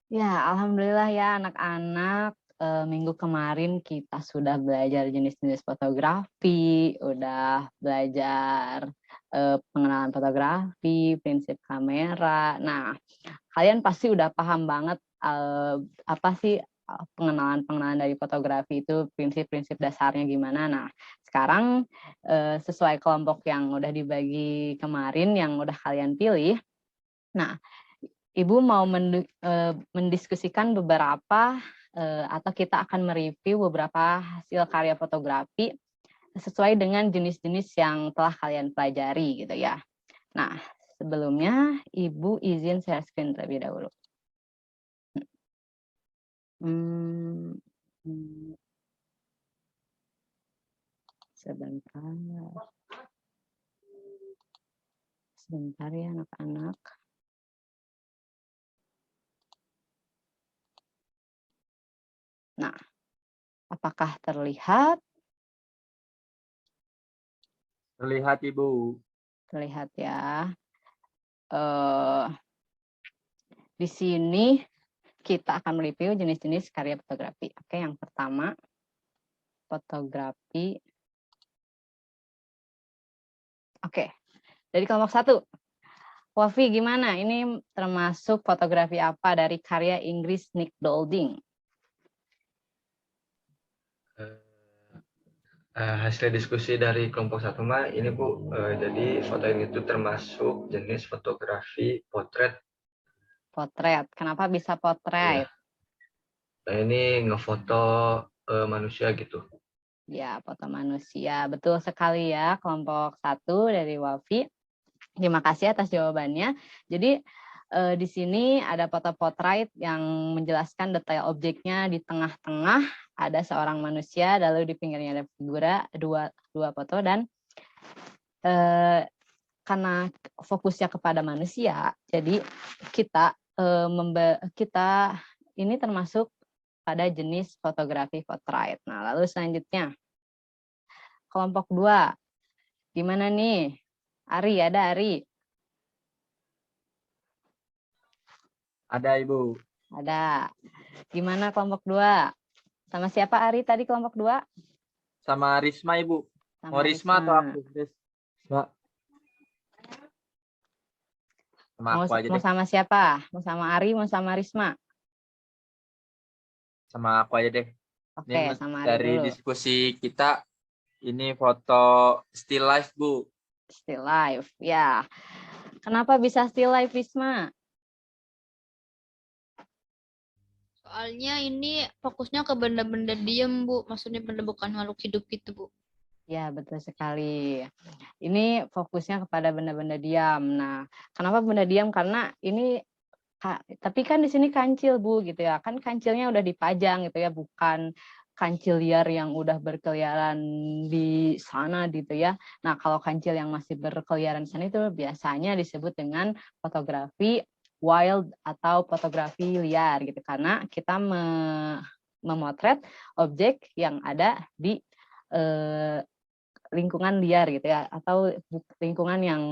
Ya, alhamdulillah ya anak-anak, minggu kemarin kita sudah belajar jenis-jenis fotografi, udah belajar, pengenalan fotografi, prinsip kamera. Nah, kalian pasti udah paham banget, apa sih, pengenalan-pengenalan dari fotografi itu, prinsip-prinsip dasarnya gimana. Nah, sekarang, sesuai kelompok yang udah dibagi kemarin, yang udah kalian pilih, nah Ibu mau mendiskusikan beberapa, atau kita akan mereview beberapa hasil karya fotografi sesuai dengan jenis-jenis yang telah kalian pelajari gitu ya. Nah, sebelumnya Ibu izin share screen terlebih dahulu. Mmm, mmm, sebentar sebentar ya anak-anak. Nah, apakah terlihat? Terlihat Ibu. Terlihat ya. Eee, di sini kita akan mereview jenis-jenis karya fotografi. Oke, yang pertama fotografi. Oke, dari kelompok satu. Wafi gimana? Ini termasuk fotografi apa dari karya Inggris Nick Golding? Hasil diskusi dari kelompok satu mah ini Bu, jadi foto ini tuh termasuk jenis fotografi potret Potret. Kenapa bisa potret? ya. Nah ini ngefoto manusia gitu. Ya, foto manusia. Betul sekali ya, kelompok satu dari Wafi. Terima kasih atas jawabannya. Jadi di sini ada foto potret yang menjelaskan detail objeknya. Di tengah-tengah ada seorang manusia, lalu di pinggirnya ada figura, dua foto, dan eh, karena fokusnya kepada manusia, jadi kita kita ini termasuk pada jenis fotografi potret. Nah, lalu selanjutnya kelompok 2. Gimana nih? Ari, ada Ari? Ada Ibu. Ada. Gimana kelompok 2? Sama siapa Ari tadi kelompok 2? Sama Risma Ibu. Mau Sama Risma atau Risma. aku? Risma. Sama Mau aku aja mau deh. sama siapa? Mau sama Ari, mau sama Risma? Sama aku aja deh. Ini Oke, sama Ari dari dulu. diskusi kita, ini foto still life Bu. Still life. Ya. Kenapa bisa still life, Risma? Soalnya ini fokusnya ke benda-benda diem, Bu. Maksudnya benda bukan makhluk hidup gitu, Bu. Ya, betul sekali. Ini fokusnya kepada benda-benda diam. Nah, kenapa benda diam? Karena ini tapi kan di sini kancil, Bu, gitu ya. Kan kancilnya udah dipajang gitu ya, bukan kancil liar yang udah berkeliaran di sana gitu ya. Nah, kalau kancil yang masih berkeliaran di sana itu biasanya disebut dengan fotografi wild atau fotografi liar gitu. Karena kita memotret objek yang ada di eh, lingkungan liar gitu ya, atau lingkungan yang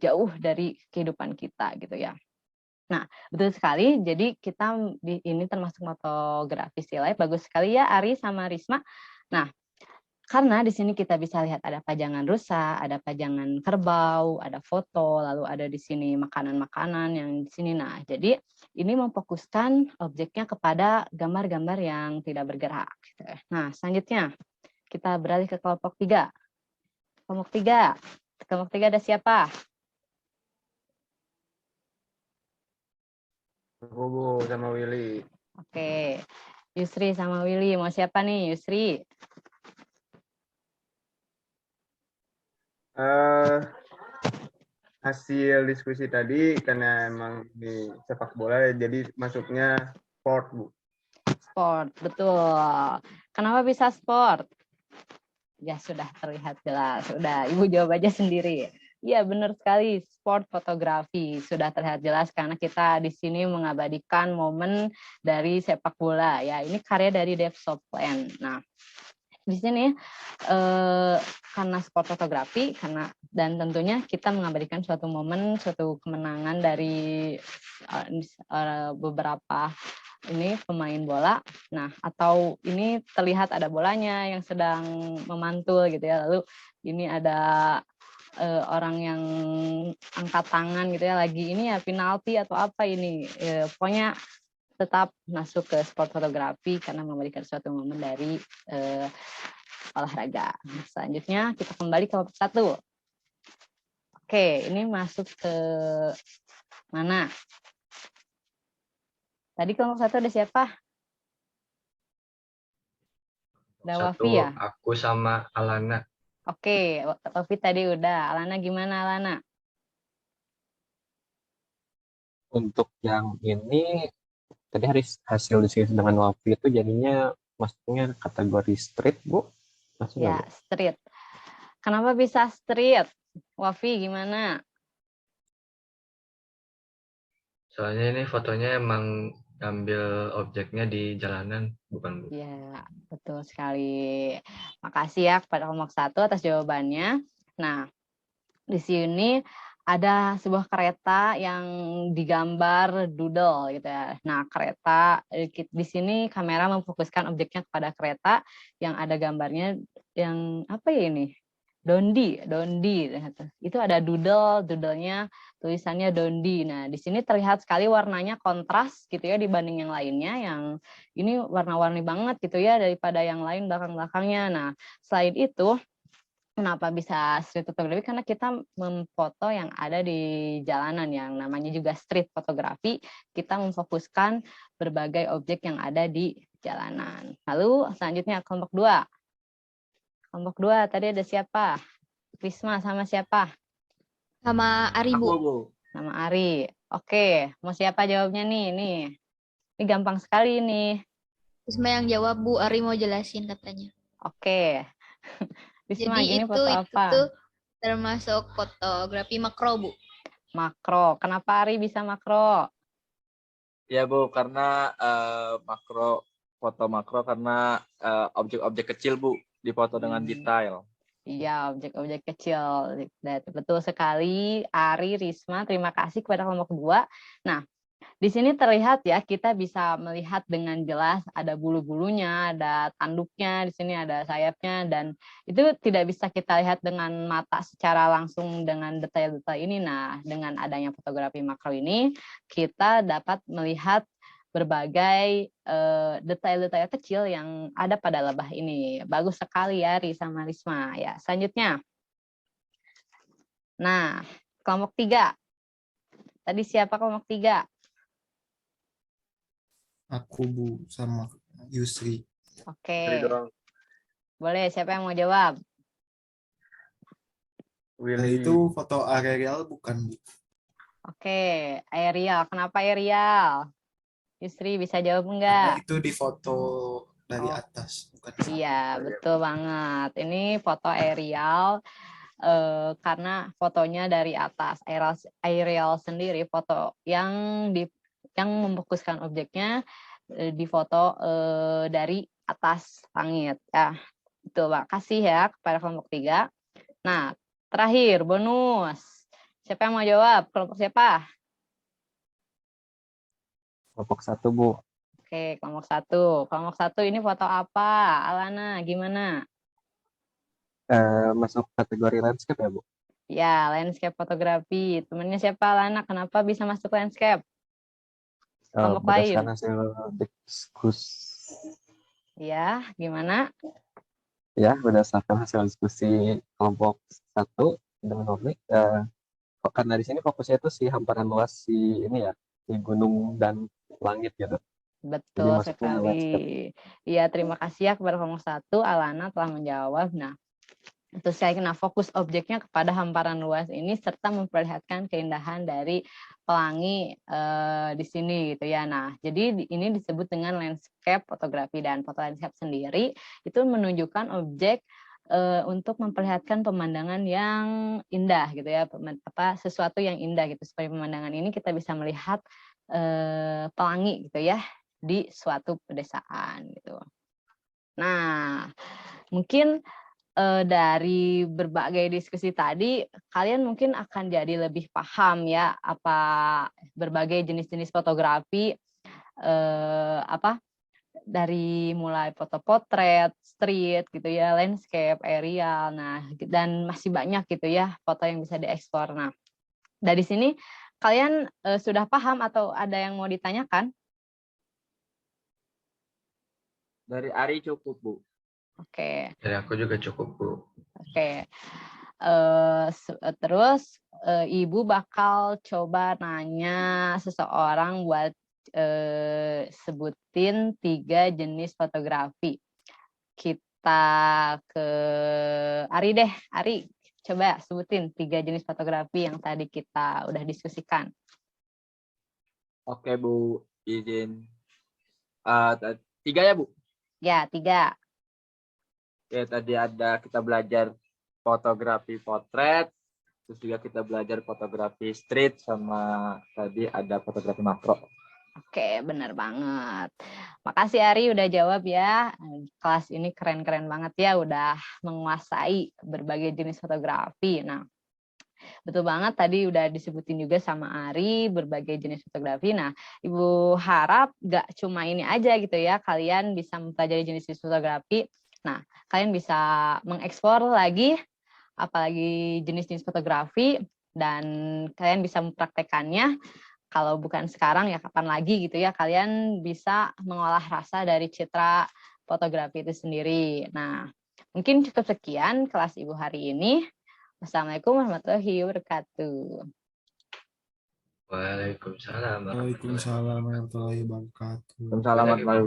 jauh dari kehidupan kita gitu ya. Nah, betul sekali. Jadi kita ini termasuk fotografi still life. Bagus sekali ya Ari sama Risma. Nah, karena di sini kita bisa lihat ada pajangan rusa, ada pajangan kerbau, ada foto, lalu ada di sini makanan-makanan yang di sini. Nah, jadi ini memfokuskan objeknya kepada gambar-gambar yang tidak bergerak. Gitu. Nah, selanjutnya kita beralih ke kelompok 3. Kelompok 3. Kelompok 3 ada siapa? Aku Bu sama Willy. Oke. Yusri sama Willy. Mau siapa nih, Yusri? Hasil diskusi tadi karena emang di sepak bola jadi masuknya sport Bu. Sport, betul. Kenapa bisa sport? Ya sudah terlihat jelas. Sudah, Ibu jawab aja sendiri. Iya, benar sekali. Sport fotografi sudah terlihat jelas karena kita di sini mengabadikan momen dari sepak bola. Ya, ini karya dari Dave Soplan. Nah, di sini karena sport fotografi, dan tentunya kita mengabadikan suatu momen, suatu kemenangan dari beberapa ini pemain bola. Nah, atau ini terlihat ada bolanya yang sedang memantul gitu ya. Lalu ini ada orang yang angkat tangan gitu ya, lagi ini ya penalti atau apa ini. Pokoknya tetap masuk ke sport fotografi karena memberikan suatu momen dari olahraga. Selanjutnya kita kembali ke kelompok 1. Oke, ini masuk ke mana? Tadi kelompok 1 ada siapa? Ada Satu, Wafi ya? aku sama Alana. Oke, Wafi tadi udah. Alana gimana Alana? Untuk yang ini tadi hasil diskusi dengan Wafi itu jadinya masuknya kategori street, Bu. Masuk nggak, Ya, Bu? street. Kenapa bisa street? Wafi gimana? Soalnya ini fotonya emang ngambil objeknya di jalanan, bukan, Bu? Ya, betul sekali. Makasih ya kepada kelompok 1 atas jawabannya. Nah, di sini ada sebuah kereta yang digambar doodle gitu ya. Nah, kereta di sini kamera memfokuskan objeknya kepada kereta yang ada gambarnya yang apa ya ini? Dondi. Itu ada doodle-nya tulisannya Dondi. Nah, di sini terlihat sekali warnanya kontras gitu ya dibanding yang lainnya yang ini warna-warni banget gitu ya daripada yang lain belakang-belakangnya. Nah, selain itu kenapa bisa street photography? Karena kita memfoto yang ada di jalanan yang namanya juga street photography. Kita memfokuskan berbagai objek yang ada di jalanan. Lalu selanjutnya kelompok 2. Kelompok 2 tadi ada siapa? Risma sama siapa? Sama Ari, Bu. Bu. Nama Ari. Oke, mau siapa jawabnya nih? Ini gampang sekali nih. Risma yang jawab, Bu. Ari mau jelasin katanya. Oke. Risma, Jadi ini itu foto apa? tuh termasuk fotografi makro, Bu. Makro. Kenapa Ari bisa makro? Ya Bu, karena foto makro karena objek-objek kecil Bu, difoto dengan detail. Iya, objek-objek kecil. Betul sekali, Ari, Risma. Terima kasih kepada kelompok 2. Nah, di sini terlihat ya, kita bisa melihat dengan jelas ada bulu-bulunya, ada tanduknya, di sini ada sayapnya, dan itu tidak bisa kita lihat dengan mata secara langsung dengan detail-detail ini. Nah, dengan adanya fotografi makro ini, kita dapat melihat berbagai detail-detail kecil yang ada pada lebah ini. Bagus sekali ya, Ri sama Risma. Ya, selanjutnya. Nah, kelompok 3. Tadi siapa kelompok 3? Aku Bu sama Yusri. Oke. Boleh, siapa yang mau jawab? Willy. Itu foto aerial bukan Bu? Oke, Aerial. Kenapa Aerial? Yusri bisa jawab Karena enggak? itu di foto dari Oh. atas, bukan? Iya, betul banget. Ini foto aerial karena fotonya dari atas. Aerial sendiri foto yang memfokuskan objeknya di foto dari atas langit. Ya, betul, Pak. Kasih ya kepada kelompok 3. Nah, terakhir bonus. Siapa yang mau jawab? Kelompok siapa? Kelompok 1, Bu. Oke, kelompok 1. Kelompok 1 ini foto apa? Alana, gimana? Masuk kategori landscape ya, Bu? Ya, landscape fotografi. Temennya siapa, Alana? Kenapa bisa masuk landscape? Kelompok Berdasarkan lain. hasil diskusi. Ya, gimana? Ya, berdasarkan hasil diskusi kelompok 1 dengan Wafi, karena di sini fokusnya itu si hamparan luas si ini ya, si gunung dan langit gitu. Betul masuknya sekali. Iya, terima kasih ya kepada kelompok 1. Alana telah menjawab. Nah, itu saya kena fokus objeknya kepada hamparan luas ini serta memperlihatkan keindahan dari pelangi di sini gitu ya. Nah, jadi ini disebut dengan landscape fotografi, dan foto landscape sendiri itu menunjukkan objek untuk memperlihatkan pemandangan yang indah gitu ya, sesuatu yang indah gitu. Seperti pemandangan ini kita bisa melihat pelangi gitu ya di suatu pedesaan gitu. Nah, mungkin dari berbagai diskusi tadi, kalian mungkin akan jadi lebih paham ya apa berbagai jenis-jenis fotografi apa dari mulai foto potret, street gitu ya, landscape, aerial, nah dan masih banyak gitu ya foto yang bisa dieksplor. Nah, dari sini kalian sudah paham atau ada yang mau ditanyakan? Dari Ari cukup, Bu. Oke, Dari aku juga cukup, Bu. oke. Terus Ibu bakal coba nanya seseorang buat sebutin 3 jenis fotografi. Kita ke Ari deh. Ari, coba sebutin 3 jenis fotografi yang tadi kita udah diskusikan. Oke, Bu. Izin. 3 ya, Bu? Ya, 3. Oke, tadi ada kita belajar fotografi potret, terus juga kita belajar fotografi street, sama tadi ada fotografi makro. Oke, benar banget. Makasih Ari udah jawab ya. Kelas ini keren-keren banget ya, udah menguasai berbagai jenis fotografi. Nah, betul banget tadi udah disebutin juga sama Ari berbagai jenis fotografi. Nah, Ibu harap gak cuma ini aja gitu ya, kalian bisa mempelajari jenis-jenis fotografi. Nah, kalian bisa mengeksplor lagi apalagi jenis-jenis fotografi dan kalian bisa mempraktekannya. Kalau bukan sekarang ya kapan lagi gitu ya, kalian bisa mengolah rasa dari citra fotografi itu sendiri. Nah, mungkin cukup sekian kelas Ibu hari ini. Wassalamualaikum warahmatullahi wabarakatuh. Waalaikumsalam. Waalaikumsalam warahmatullahi wabarakatuh. Waalaikumsalam warahmatullahi